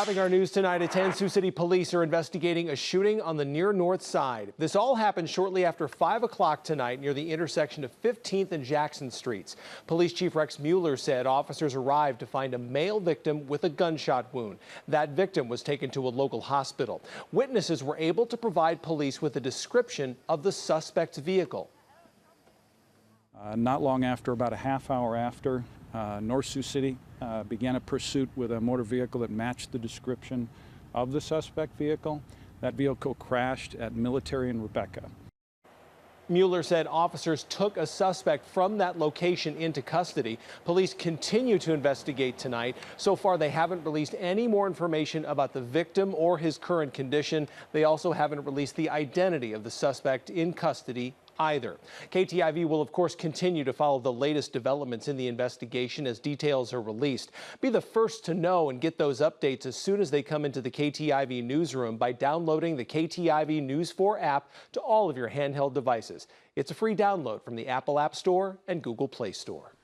Topping our news tonight at 10, Sioux City police are investigating a shooting on the near north side. This all happened shortly after 5 o'clock tonight near the intersection of 15th and Jackson Streets. Police Chief Rex Mueller said officers arrived to find a male victim with a gunshot wound. That victim was taken to a local hospital. Witnesses were able to provide police with a description of the suspect's vehicle. Not long after, about a half hour after, North Sioux City began a pursuit with a motor vehicle that matched the description of the suspect vehicle. That vehicle crashed at Military and Rebecca. Mueller said officers took a suspect from that location into custody. Police continue to investigate tonight. So far, they haven't released any more information about the victim or his current condition. They also haven't released the identity of the suspect in custody either. KTIV will, of course, continue to follow the latest developments in the investigation as details are released. Be the first to know and get those updates as soon as they come into the KTIV newsroom by downloading the KTIV News 4 app to all of your handheld devices. It's a free download from the Apple App Store and Google Play Store.